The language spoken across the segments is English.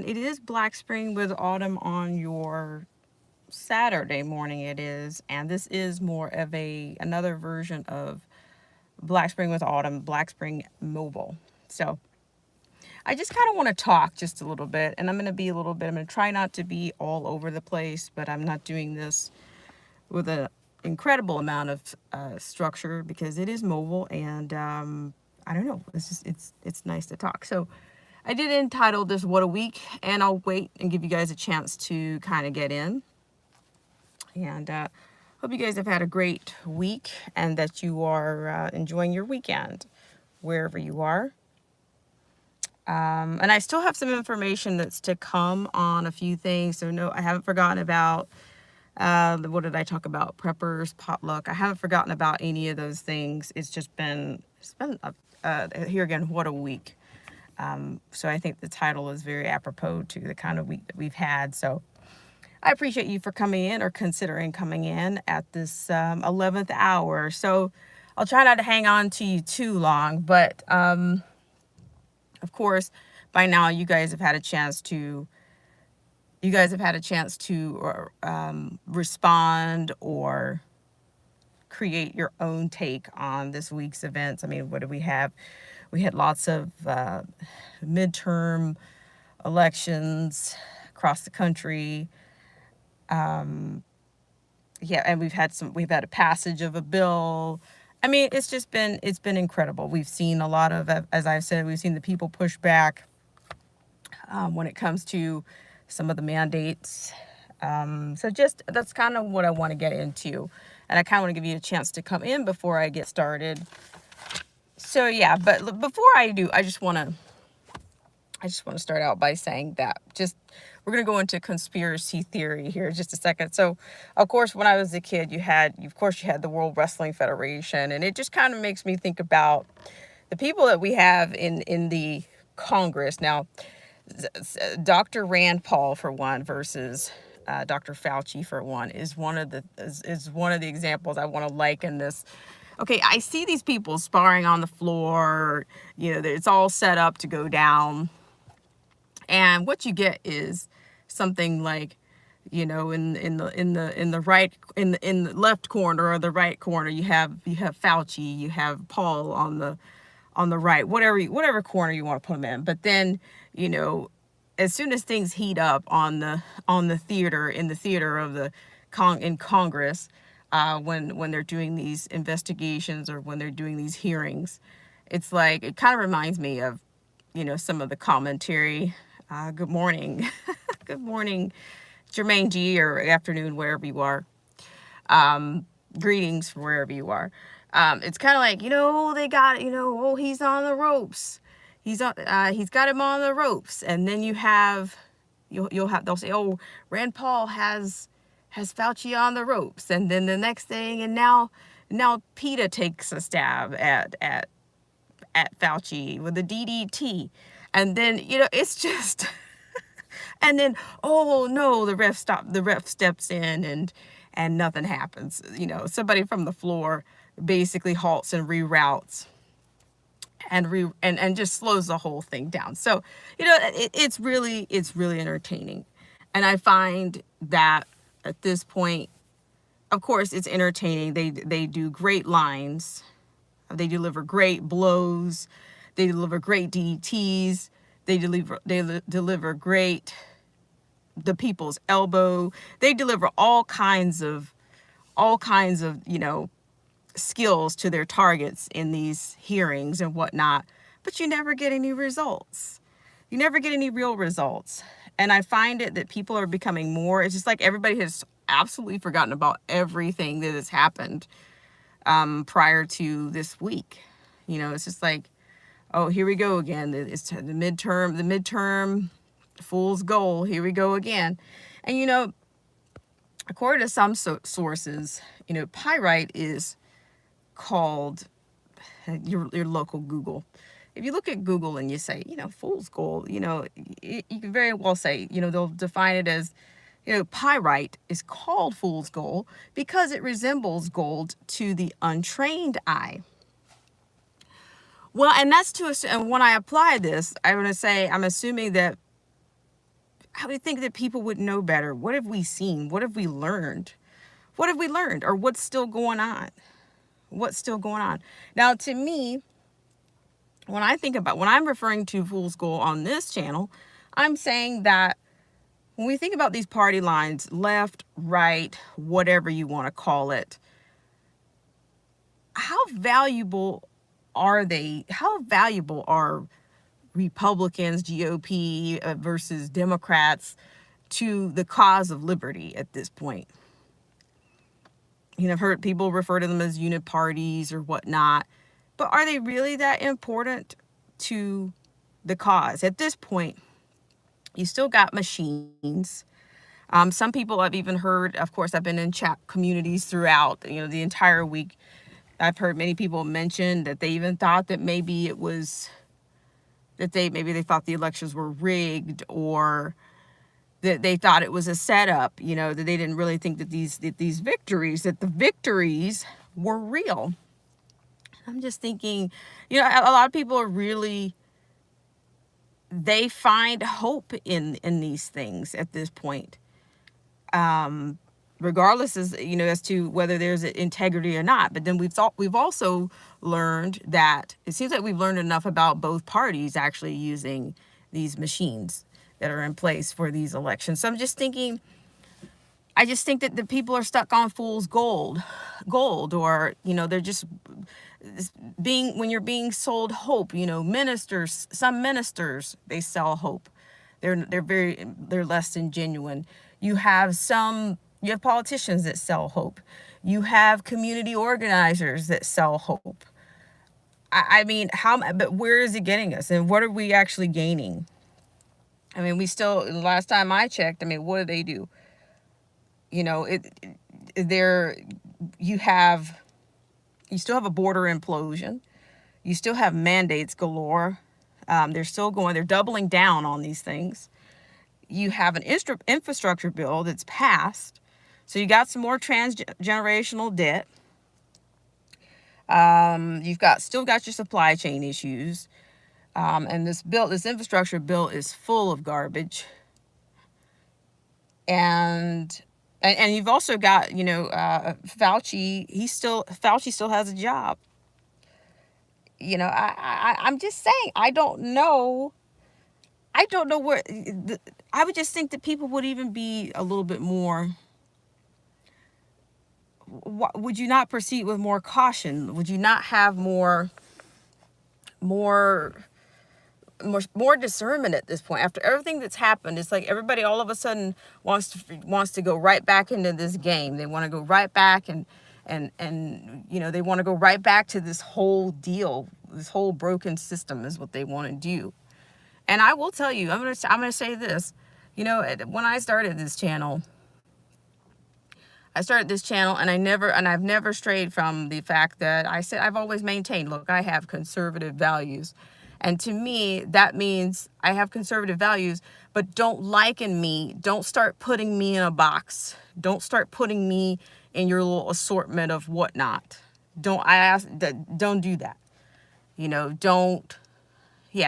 and it is Black Spring with Autumn on your Saturday morning. It is, and this is more of a another version of Black Spring with Autumn, Black Spring Mobile. So I just kind of want to talk just a little bit, and I'm going to be a little bit. I'm going to try not to be all over the place, but I'm not doing this with an incredible amount of structure because it is mobile, and I don't know. It's nice to talk. So I did entitle this "What a Week," and I'll wait and give you guys a chance to kind of get in. And hope you guys have had a great week and that you are enjoying your weekend wherever you are. And I still have some information that's to come on a few things. So no, I haven't forgotten about what did I talk about? Preppers, potluck. I haven't forgotten about any of those things. It's been here again. What a week. So I think the title is very apropos to the kind of week that we've had. So I appreciate you for coming in or considering coming in at this 11th hour. So I'll try not to hang on to you too long, but of course, by now you guys have had a chance to respond or create your own take on this week's events. I mean, what do we have? We had lots of midterm elections across the country. Yeah, and we've had a passage of a bill. I mean, it's been incredible. We've seen a lot of, as I've said, we've seen the people push back when it comes to some of the mandates. So just that's kind of what I want to get into, and I kind of want to give you a chance to come in before I get started. So yeah, but before I do, I just want to start out by saying that we're going to go into conspiracy theory here in just a second. So, of course, when I was a kid, you had the World Wrestling Federation, and it just kind of makes me think about the people that we have in the Congress now. Dr. Rand Paul for one versus Dr. Fauci for one is one of the examples I want to liken this. Okay, I see these people sparring on the floor. You know, it's all set up to go down. And what you get is something like, you know, in the left corner or the right corner, you have Fauci, you have Paul on the right, whatever corner you want to put them in. But then, you know, as soon as things heat up in the theater of in Congress, when they're doing these investigations or when they're doing these hearings, it's like it kind of reminds me of, you know, some of the commentary. Good morning. Good morning, Jermaine G, or afternoon, wherever you are. Greetings from wherever you are. It's kind of like, you know, they got, you know, oh, he's on the ropes. He's got him on the ropes. And then they'll say, oh, Rand Paul has Fauci on the ropes. And then the next thing, and now PETA takes a stab at Fauci with the DDT. And then, you know, it's just, and then, oh no, the ref steps in and nothing happens. You know, somebody from the floor basically halts and reroutes and just slows the whole thing down. So, you know, it's really entertaining. And I find that at this point, of course, it's entertaining. They do great lines. They deliver great blows. They deliver great DDTs. They deliver great the people's elbow. They deliver all kinds of you know, skills to their targets in these hearings and whatnot. But you never get any results. You never get any real results. And I find it that people are becoming more. It's just like everybody has absolutely forgotten about everything that has happened prior to this week. You know, it's just like, oh, here we go again. It's the midterm fool's goal. Here we go again. And, you know, according to some sources, you know, pyrite is called your local Google. If you look at Google and you say, you know, fool's gold, you know, you can very well say, you know, they'll define it as, you know, pyrite is called fool's gold because it resembles gold to the untrained eye. Well, and that's and when I apply this, I'm going to say, I'm assuming that I would think that people would know better. What have we seen? What have we learned? What have we learned? Or what's still going on? What's still going on? Now, to me, when I'm referring to Fool's Gold on this channel, I'm saying that when we think about these party lines, left, right, whatever you want to call it, how valuable are they? How valuable are Republicans, GOP versus Democrats to the cause of liberty at this point? You know, I've heard people refer to them as unit parties or whatnot, but are they really that important to the cause? At this point, you still got machines. Some people I've even heard, of course, I've been in chat communities throughout, the entire week. I've heard many people mention that they even thought that maybe it was, that maybe they thought the elections were rigged, or that they thought it was a setup, that they didn't really think that that the victories were real. I'm just thinking, a lot of people are really, they find hope in these things at this point. Regardless as to whether there's integrity or not. But then we've also learned that it seems like we've learned enough about both parties actually using these machines that are in place for these elections. So I'm just thinking, I just think that the people are stuck on fool's gold, or, they're just when you're being sold hope, ministers, some ministers, they sell hope. They're less than genuine. You have politicians that sell hope. You have community organizers that sell hope. I mean, but where is it getting us? And what are we actually gaining? I mean, the last time I checked, what do they do? You still have a border implosion. You still have mandates galore. They're doubling down on these things. You have an infrastructure bill that's passed. So you got some more transgenerational debt. You've still got your supply chain issues. And this infrastructure bill is full of garbage. And you've also got, Fauci. Fauci still has a job. I'm just saying, I don't know where. I would just think that people would even be a little bit more. Would you not proceed with more caution? Would you not have more discernment at this point? After everything that's happened, it's like everybody all of a sudden wants to go right back into this game. They want to go right back and they want to go right back to this whole deal. This whole broken system is what they want to do. And I will tell you, I'm gonna say this. When I started this channel, and I've never strayed from the fact that I've always maintained, look, I have conservative values. And to me, that means I have conservative values, but don't start putting me in a box. Don't start putting me in your little assortment of whatnot. Don't do that.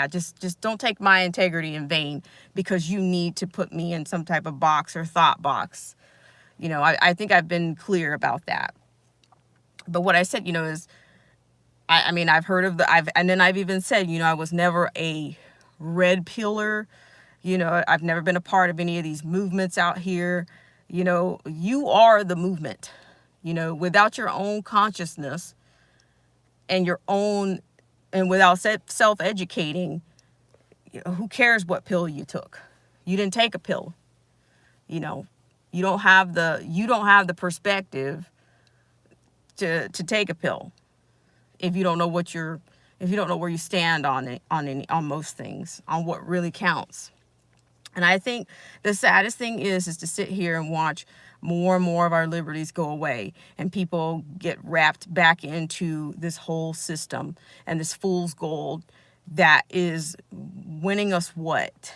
Just don't take my integrity in vain because you need to put me in some type of box or thought box. I think I've been clear about that. But what I said, is, I've heard of I've even said, I was never a red pillar. I've never been a part of any of these movements out here. You are the movement. Without your own consciousness and without self-educating, who cares what pill you took? You didn't take a pill. You don't have the perspective to take a pill if you don't know where you stand on most things, on what really counts. And I think the saddest thing is to sit here and watch more and more of our liberties go away and people get wrapped back into this whole system and this fool's gold that is winning us what?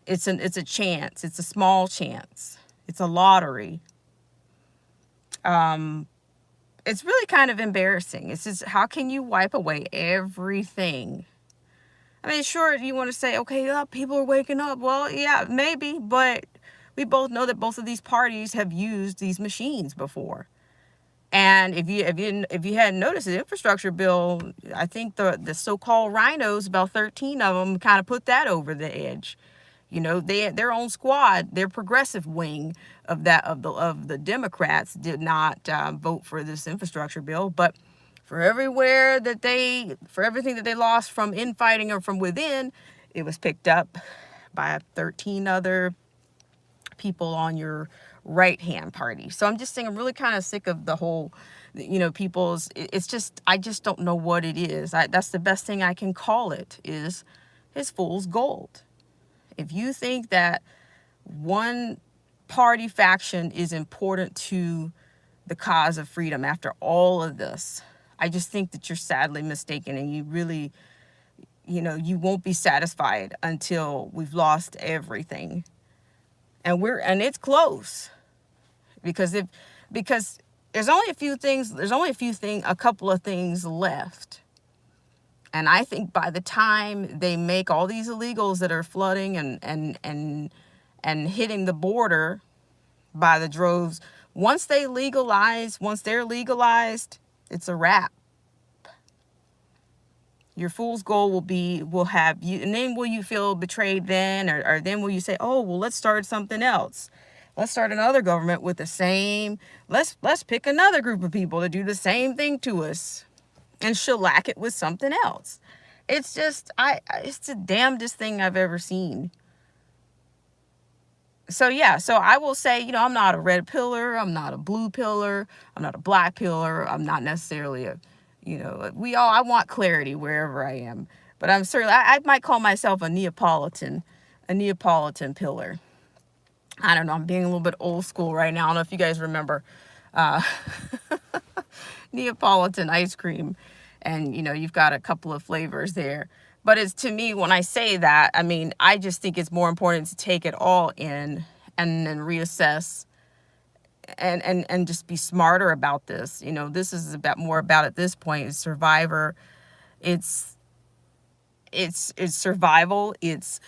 It's a chance. It's a small chance. It's a lottery. It's really kind of embarrassing. It's just, how can you wipe away everything? I mean, sure, you want to say, okay, yeah, people are waking up. Well, yeah, maybe, but we both know that both of these parties have used these machines before. And if you hadn't noticed, the infrastructure bill, I think the so-called rhinos, about 13 of them, kind of put that over the edge. You know, they their own squad, their progressive wing of the Democrats did not vote for this infrastructure bill, but for everything that they lost from infighting or from within, it was picked up by 13 other people on your right hand party. So I'm just saying, I'm really kind of sick of the whole, it's just, I just don't know what it is. That's the best thing I can call it, is fool's gold. If you think that one party faction is important to the cause of freedom after all of this, I just think that you're sadly mistaken, and you really, you won't be satisfied until we've lost everything. And it's close, because there's only a couple of things left. And I think by the time they make all these illegals that are flooding and hitting the border by the droves, once they're legalized, it's a wrap. Your fool's gold will have you, and then will you feel betrayed then, or then will you say, oh, well, let's start something else. Let's start another government with the same, let's pick another group of people to do the same thing to us and shellac it with something else. It's just, it's the damnedest thing I've ever seen. So yeah, so I will say, I'm not a red pillar, I'm not a blue pillar, I'm not a black pillar, I'm not necessarily I want clarity wherever I am, but I'm certainly, I might call myself a Neapolitan pillar. I don't know, I'm being a little bit old school right now. I don't know if you guys remember Neapolitan ice cream, and you've got a couple of flavors there. But it's, to me, when I say that, I mean, I just think it's more important to take it all in and then reassess and just be smarter about this. This is more about, at this point, is survivor. It's survival, it's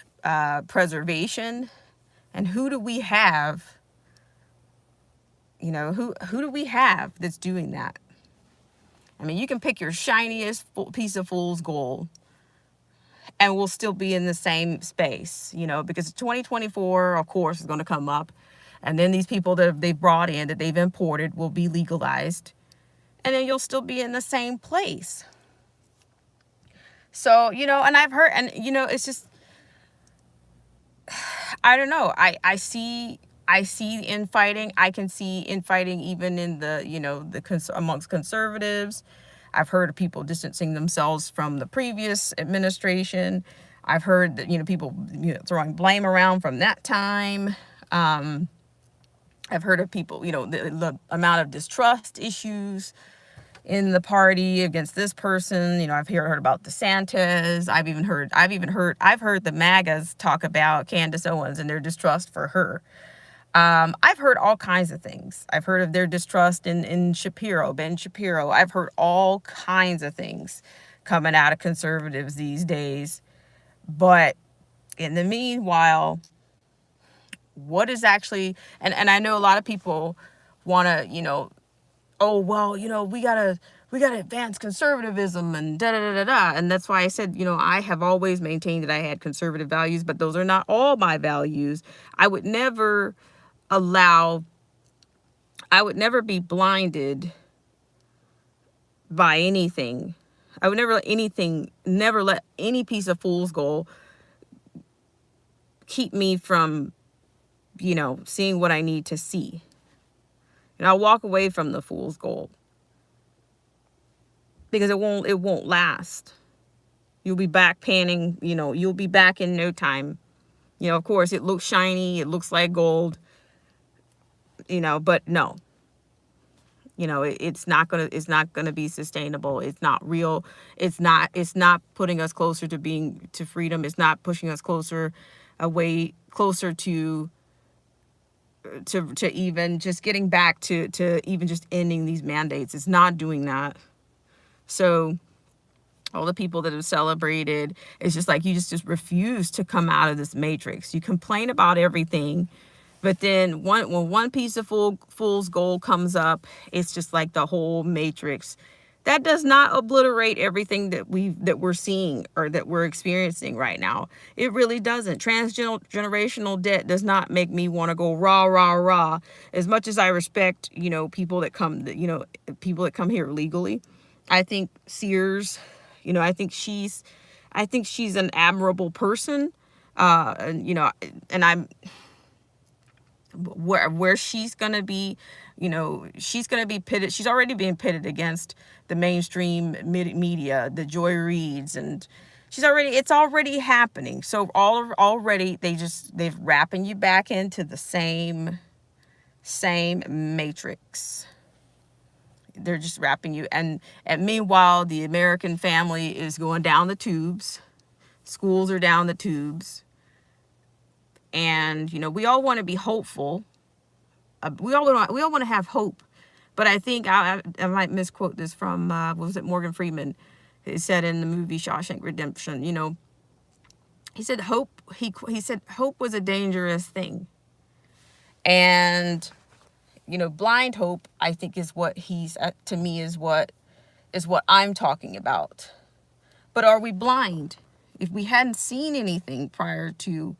preservation. And who do we have? Who do we have that's doing that? I mean, you can pick your shiniest piece of fool's gold, and we'll still be in the same space, because 2024, of course, is going to come up. And then these people that they've brought in, that they've imported, will be legalized. And then you'll still be in the same place. So, and I've heard, and, it's just, I don't know. I see infighting. I can see infighting even in amongst conservatives. I've heard of people distancing themselves from the previous administration. I've heard that, people, throwing blame around from that time. I've heard of people, the amount of distrust issues in the party against this person. I've heard about DeSantis. I've heard the MAGAs talk about Candace Owens and their distrust for her. I've heard all kinds of things. I've heard of their distrust in Ben Shapiro. I've heard all kinds of things coming out of conservatives these days. But in the meanwhile, what is actually, and I know a lot of people want to, oh, well, we gotta advance conservatism and da da da da da. And that's why I said, I have always maintained that I had conservative values, but those are not all my values. I would never be blinded by anything. I would never let any piece of fool's gold keep me from, seeing what I need to see. And I'll walk away from the fool's gold, because it won't last. You'll be back panning, you'll be back in no time. Of course, it looks shiny, it looks like gold, but no. It's not gonna be sustainable. It's not real. It's not putting us closer to freedom. It's not pushing us closer to even just getting back to even just ending these mandates. It's not doing that. So all the people that have celebrated. It's just like you just refuse to come out of this matrix. You complain about everything, but then when one piece of fool's gold comes up, it's just like the whole matrix. That does not obliterate everything that we're seeing or that we're experiencing right now. It really doesn't. Transgenerational debt does not make me want to go rah rah rah. As much as I respect, people that people that come here legally, I think Sears, I think she's an admirable person. And I'm where she's gonna be, she's gonna be pitted. She's already being pitted against the mainstream media, the Joy Reids, and it's already happening. So already they've wrapping you back into the same matrix. They're just wrapping you, and meanwhile the American family is going down the tubes. Schools are down the tubes. And we all want to be hopeful. We all want to have hope. But I think I might misquote this from was it Morgan Freeman? He said in the movie Shawshank Redemption. He said hope. He said hope was a dangerous thing. And blind hope, I think, is what to me is what I'm talking about. But are we blind? If we hadn't seen anything prior to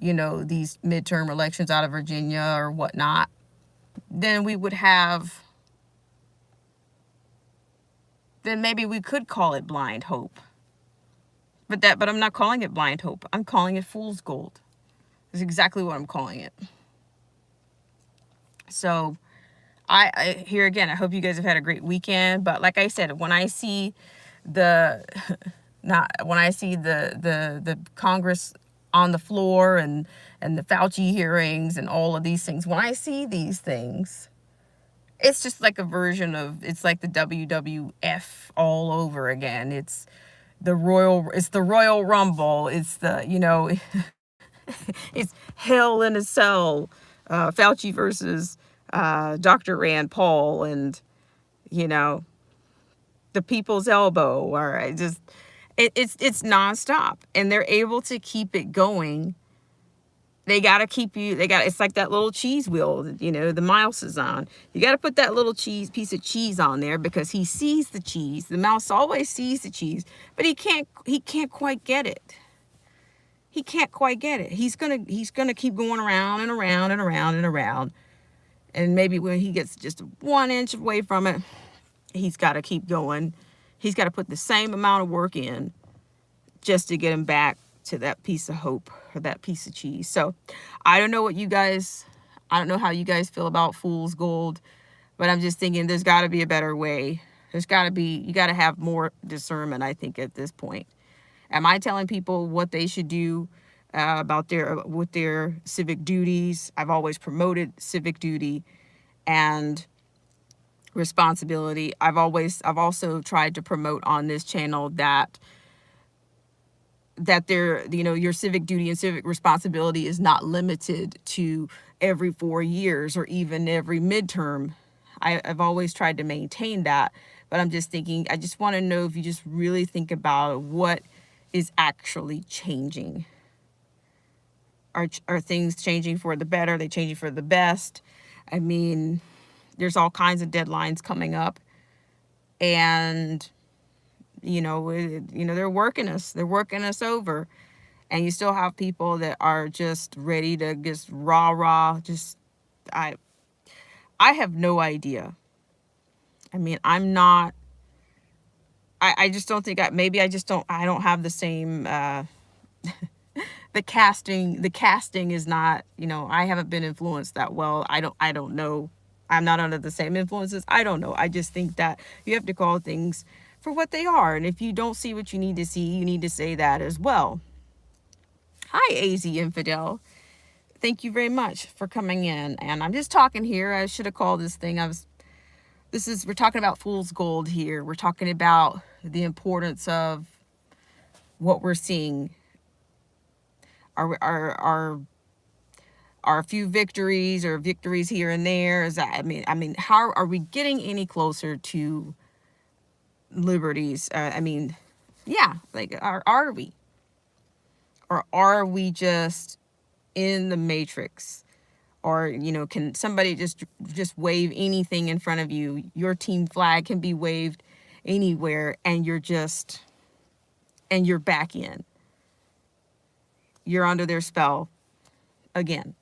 these midterm elections out of Virginia or whatnot, then maybe we could call it blind hope. But I'm not calling it blind hope. I'm calling it fool's gold. That's exactly what I'm calling it. So I here again, I hope you guys have had a great weekend. But like I said, when I see the Congress on the floor and the Fauci hearings and all of these things, when I see these things, it's just like it's like the WWF all over again. It's the Royal Rumble. It's it's hell in a cell. Fauci versus Dr. Rand Paul, and the people's elbow, or it's nonstop, and they're able to keep it going. It's like that little cheese wheel, the mouse is on. You got to put that little piece of cheese on there, because he sees the cheese. The mouse always sees the cheese, but he can't quite get it. He can't quite get it. He's gonna keep going around and around and around and around. And maybe when he gets just 1 inch away from it, he's got to keep going. He's got to put the same amount of work in just to get him back to that piece of hope or that piece of cheese. So I don't know how you guys feel about fool's gold, but I'm just thinking there's got to be a better way. You got to have more discernment, I think, at this point. Am I telling people what they should do with their civic duties? I've always promoted civic duty and responsibility. I've also tried to promote on this channel that your civic duty and civic responsibility is not limited to every 4 years or even every midterm. I've always tried to maintain that, but I'm just thinking, I just want to know if you just really think about what is actually changing. Are things changing for the better? Are they changing for the best? I mean, there's all kinds of deadlines coming up, and they're working us over, and you still have people that are just ready to just rah. I have no idea. I mean, I just don't think I don't have the same, the casting is not, I haven't been influenced that well. I don't know. I'm not under the same influences. I don't know. I just think that you have to call things for what they are. And if you don't see what you need to see, you need to say that as well. Hi, AZ Infidel. Thank you very much for coming in. And I'm just talking here. I should have called this thing. We're talking about fool's gold here. We're talking about the importance of what we're seeing. Our few victories or victories here and there. How are we getting any closer to liberties? Yeah, like are we? Or are we just in the matrix? Or, can somebody just wave anything in front of you? Your team flag can be waved anywhere, and you're back in. You're under their spell again.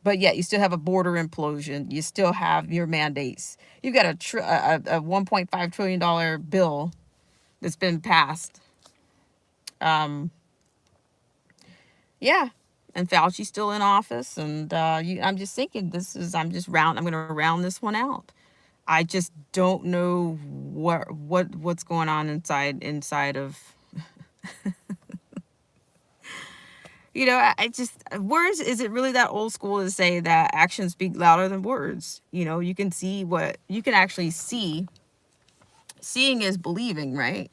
But yet you still have a border implosion. You still have your mandates. You've got a $1.5 trillion bill that's been passed. Yeah. And Fauci's still in office. And I'm just thinking I'm going to round this one out. I just don't know what's going on inside of, I just, words, is it really that old school to say that actions speak louder than words? You can see what you can actually see. Seeing is believing, right?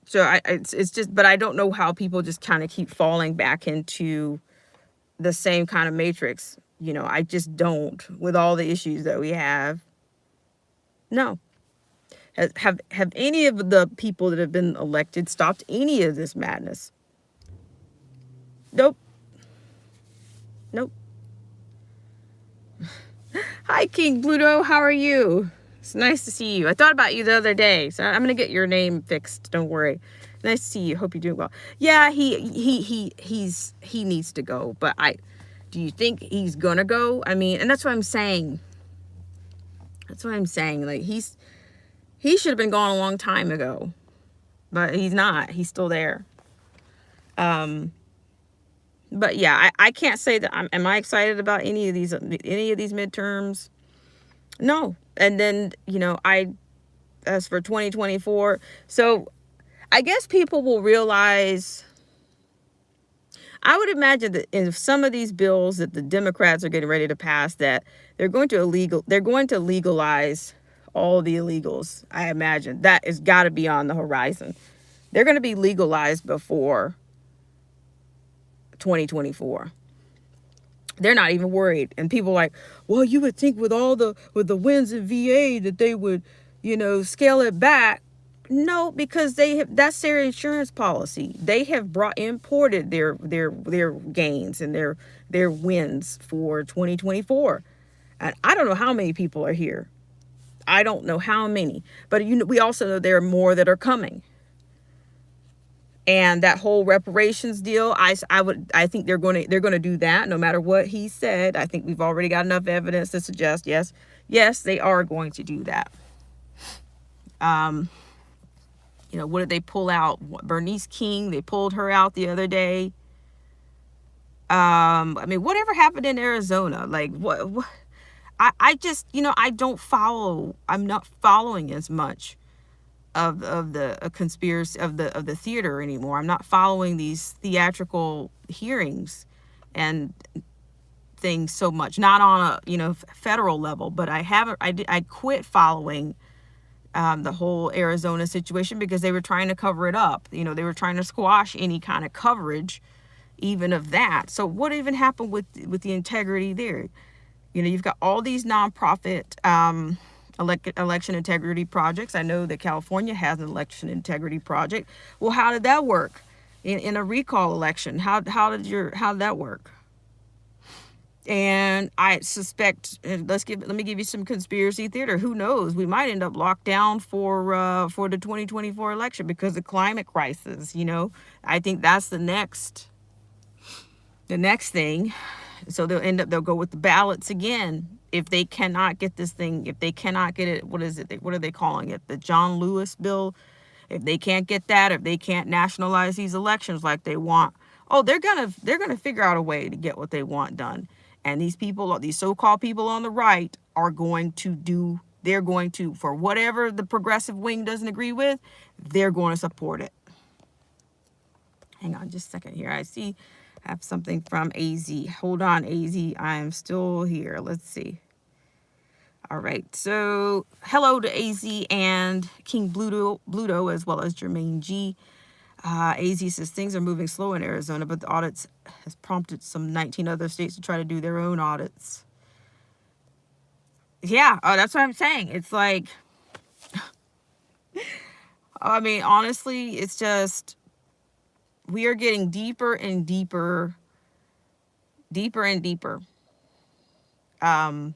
So it's just, but I don't know how people just kind of keep falling back into the same kind of matrix. I just don't, with all the issues that we have. No. Have any of the people that have been elected stopped any of this madness? Nope. Nope. Hi, King Pluto. How are you? It's nice to see you. I thought about you the other day, so I'm gonna get your name fixed. Don't worry. Nice to see you. Hope you're doing well. Yeah, he needs to go, but do you think he's gonna go? I mean, and that's what I'm saying. Like he should have been gone a long time ago, but he's not. He's still there. But yeah, I can't say that am I excited about any of these midterms? No. And then, as for 2024, so I guess people will realize, I would imagine that in some of these bills that the Democrats are getting ready to pass, that they're going to legalize all the illegals. I imagine that has got to be on the horizon. They're going to be legalized before 2024. They're not even worried. And people are like, well, you would think with the wins in VA that they would, scale it back. No, because that's their insurance policy. They have imported their gains and their wins for 2024. And I don't know how many people are here. I don't know how many, but we also know there are more that are coming. And that whole reparations deal, I think they're going to do that no matter what he said. I think we've already got enough evidence to suggest yes, they are going to do that. What did they pull out? Bernice King, they pulled her out the other day. I mean, whatever happened in Arizona? Like what I just, I'm not following as much of the conspiracy of the theater anymore. I'm not following these theatrical hearings and things so much, not on a federal level, but I quit following the whole Arizona situation because they were trying to cover it up. They were trying to squash any kind of coverage even of that. So what even happened with the integrity there? You've got all these nonprofit election integrity projects. I know that California has an election integrity project. Well, how did that work in a recall election? How did that work? And I suspect, let me give you some conspiracy theater. Who knows? We might end up locked down for the 2024 election because of the climate crisis. I think that's the next thing. So they'll go with the ballots again. If they cannot get this thing, if they cannot get it, what are they calling it? The John Lewis bill. If they can't get that, if they can't nationalize these elections like they want, they're gonna figure out a way to get what they want done. And these people, these so-called people on the right, they're going to, for whatever the progressive wing doesn't agree with, they're going to support it. Hang on just a second here. I have something from AZ. Hold on, AZ. I am still here. Let's see. All right. So hello to AZ and King Bluto, as well as Jermaine G. AZ says things are moving slow in Arizona, but the audits has prompted some 19 other states to try to do their own audits. Yeah, that's what I'm saying. It's like I mean, honestly, it's just we are getting deeper and deeper, deeper and deeper. Um,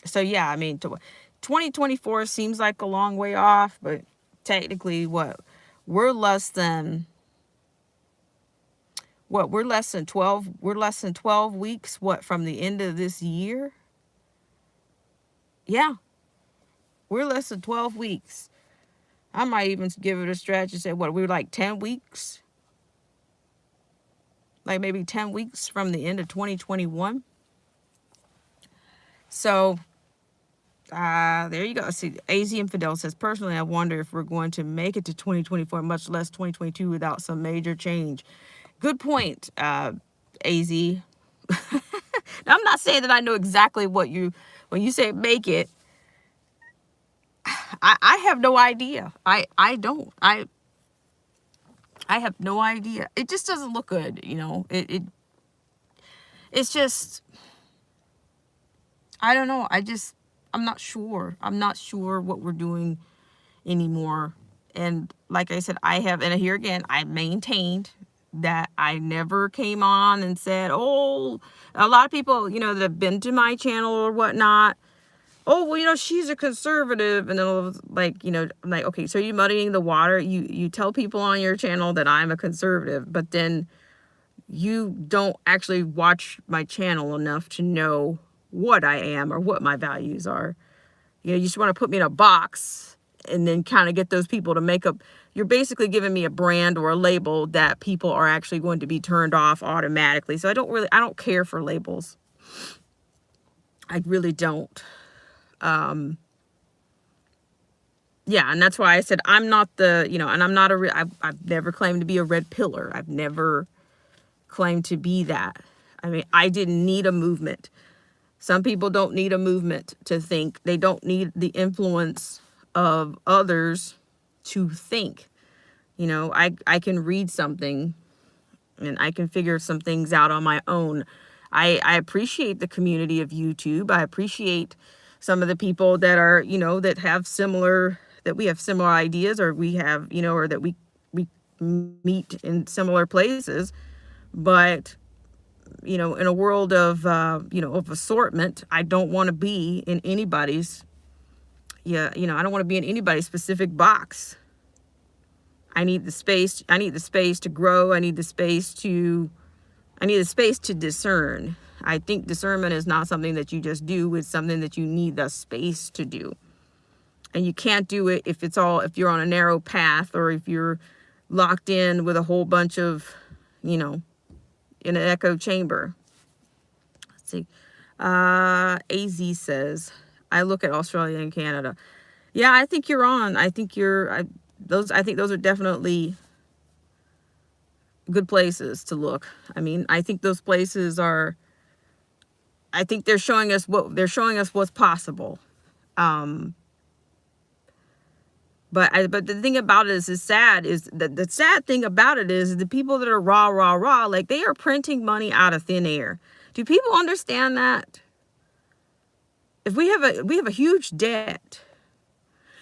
so yeah, I mean, 2024 seems like a long way off, but technically, we're less than we're less than 12 weeks from the end of this year. Yeah, we're less than 12 weeks. I might even give it a stretch and say, we're like 10 weeks, like maybe 10 weeks from the end of 2021. So, there you go. See, AZ Infidel says, personally, I wonder if we're going to make it to 2024, much less 2022, without some major change. Good point, AZ. Now, I'm not saying that I know exactly when you say make it, I have no idea. I don't. I have no idea. It just doesn't look good, it's just, I don't know. I'm not sure. I'm not sure what we're doing anymore. And like I said, and here again, I maintained that I never came on and said, oh, a lot of people, that have been to my channel or whatnot, oh, well, she's a conservative. And then I'm like, okay, so you're muddying the water. You tell people on your channel that I'm a conservative, but then you don't actually watch my channel enough to know what I am or what my values are. You just want to put me in a box and then kind of get those people to make up. You're basically giving me a brand or a label that people are actually going to be turned off automatically. So I don't care for labels. I really don't. Yeah, and that's why I said I'm not and I'm not I've never claimed to be a red pillar. I've never claimed to be that. I mean, I didn't need a movement. Some people don't need a movement to think. They don't need the influence of others to think. I can read something and I can figure some things out on my own. I appreciate the community of YouTube. I appreciate some of the people that are, that we have similar ideas, or we have, or that we meet in similar places. But in a world of of assortment, I don't want to be in anybody's I don't want to be in anybody's specific box. I need the space to grow. I need the space to discern. I think discernment is not something that you just do. It's something that you need the space to do. And you can't do it if you're on a narrow path, or if you're locked in with a whole bunch of, in an echo chamber. Let's see. AZ says, I look at Australia and Canada. Yeah, I think you're on. I think those are definitely good places to look. I mean, I think those places I think they're showing us what's possible. But the thing about it is sad. Is the sad thing about it is the people that are rah, like they are printing money out of thin air. Do people understand that? If we have a huge debt,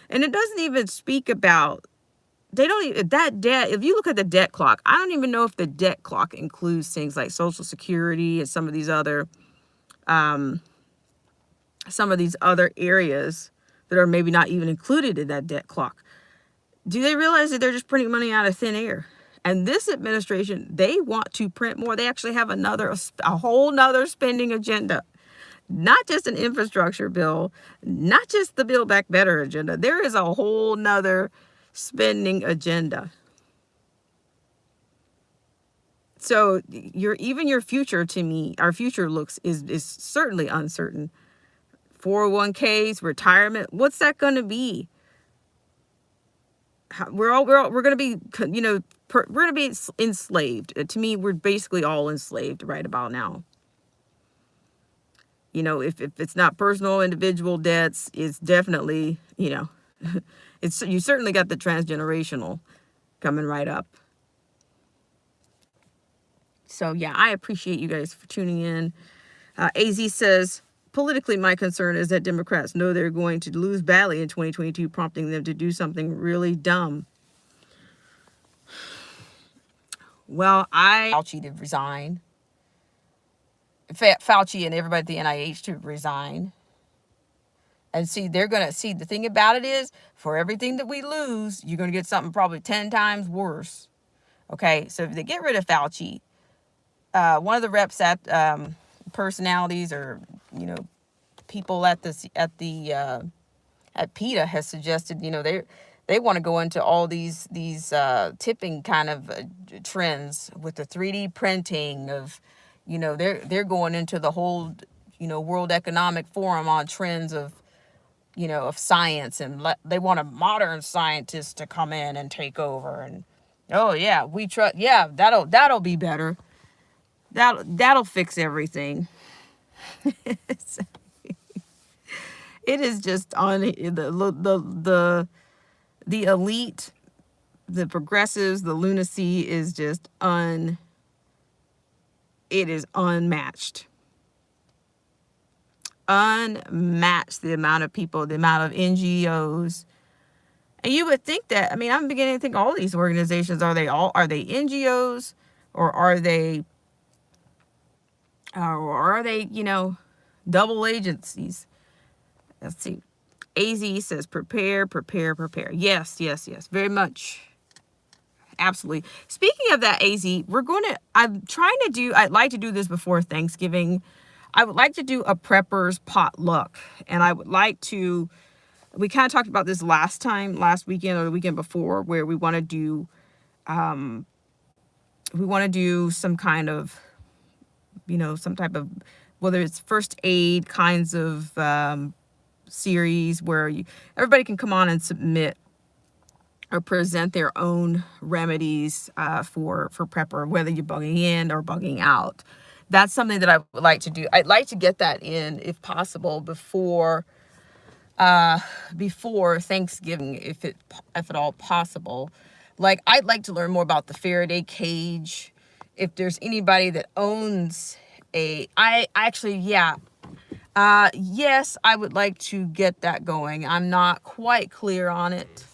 and it doesn't even speak about, that debt, if you look at the debt clock, I don't even know if the debt clock includes things like Social Security and some of these other areas that are maybe not even included in that debt clock. Do they realize that they're just printing money out of thin air? And this administration, they want to print more. They actually have a whole nother spending agenda. Not just an infrastructure bill, not just the Build Back Better agenda. There is a whole nother spending agenda. So your future, to me, our future is certainly uncertain. 401ks, retirement, what's that going to be? We're going to be, we're going to be enslaved. To me, we're basically all enslaved right about now. If it's not personal, individual debts, it's definitely, you certainly got the transgenerational coming right up. So yeah, I appreciate you guys for tuning in. AZ says, politically, my concern is that Democrats know they're going to lose badly in 2022, prompting them to do something really dumb. Well, Fauci to resign. Fauci and everybody at the NIH to resign. And see, they're going to see, the thing about it is, for everything that we lose, you're going to get something probably 10 times worse. Okay, so if they get rid of Fauci, one of the reps at personalities, or people at PETA has suggested, they want to go into all these tipping kind of trends with the 3D printing of, they're going into the whole World Economic Forum on trends of science, and they want a modern scientist to come in and take over. And oh yeah, we trust, yeah, that'll be better. That'll fix everything. It is just on the elite, the progressives, the lunacy is just it is unmatched. Unmatched, the amount of people, the amount of NGOs. And you would think that, I'm beginning to think all these organizations, are they NGOs, or are they double agencies? Let's see. AZ says prepare. Yes, very much. Absolutely. Speaking of that, AZ, I'd like to do this before Thanksgiving. I would like to do a preppers potluck, and I would like to, we kind of talked about this last weekend or the weekend before, where we want to do some kind of, some type of, whether it's first aid kinds of series where everybody can come on and submit or present their own remedies for prepper, whether you're bugging in or bugging out. That's something that I would like to do. I'd like to get that in, if possible, before Thanksgiving, if at all possible. Like, I'd like to learn more about the Faraday cage. If there's anybody that owns yes, I would like to get that going. I'm not quite clear on it.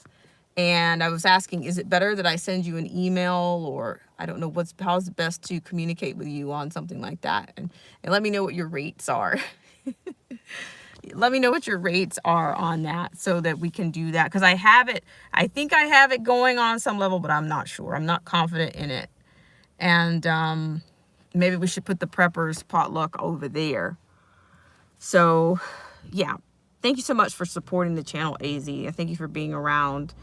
And I was asking, is it better that I send you an email, or I don't know how's it best to communicate with you on something like that? And let me know what your rates are. Let me know what your rates are on that, so that we can do that. Because I think I have it going on some level, but I'm not sure. I'm not confident in it. And maybe we should put the preppers potluck over there. So yeah, thank you so much for supporting the channel, AZ. I thank you for being around.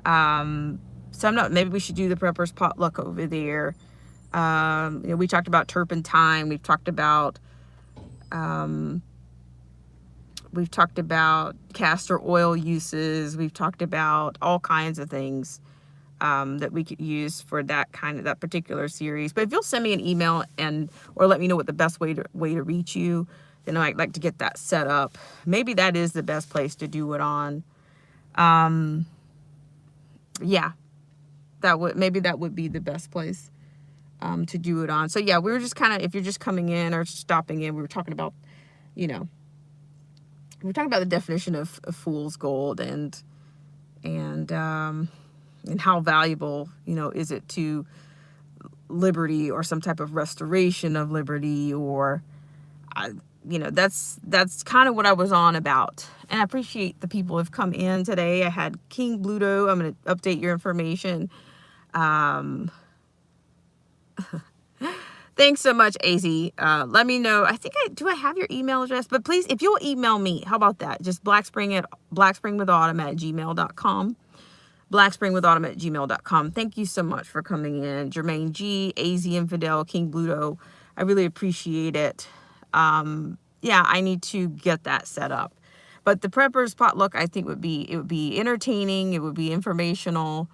Maybe we should do the preppers potluck over there. We talked about turpentine. We've talked about castor oil uses. We've talked about all kinds of things that we could use for that particular series. But if you'll send me an email or let me know what the best way to reach you, then I'd like to get that set up. Maybe that is the best place to do it on. Yeah, that would be the best place to do it on. So yeah, we were just kind of, if you're just coming in or stopping in, we were talking about, the definition of fool's gold, and how valuable, is it to liberty, or some type of restoration of liberty, or that's kind of what I was on about. And I appreciate the people who have come in today. I had King Bluto. I'm going to update your information. Thanks so much, AZ. Let me know. I have your email address, but please, if you'll email me, how about that? Just blackspringwithautumn@gmail.com. blackspringwithautumn@gmail.com. Thank you so much for coming in. Jermaine G, AZ Infidel, King Bluto. I really appreciate it. I need to get that set up. But the preppers potluck, I think, would be entertaining. It would be informational,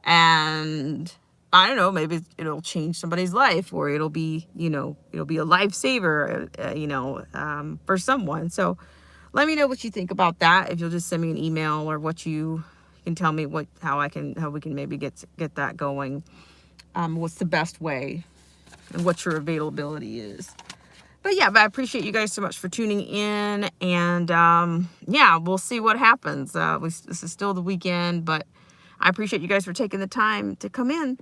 and I don't know, maybe it'll change somebody's life, or it'll be a lifesaver, for someone. So let me know what you think about that. If you'll just send me an email, or what you can tell me how we can maybe get that going. What's the best way, and what your availability is. But yeah, but I appreciate you guys so much for tuning in. And yeah, we'll see what happens. This is still the weekend, but I appreciate you guys for taking the time to come in.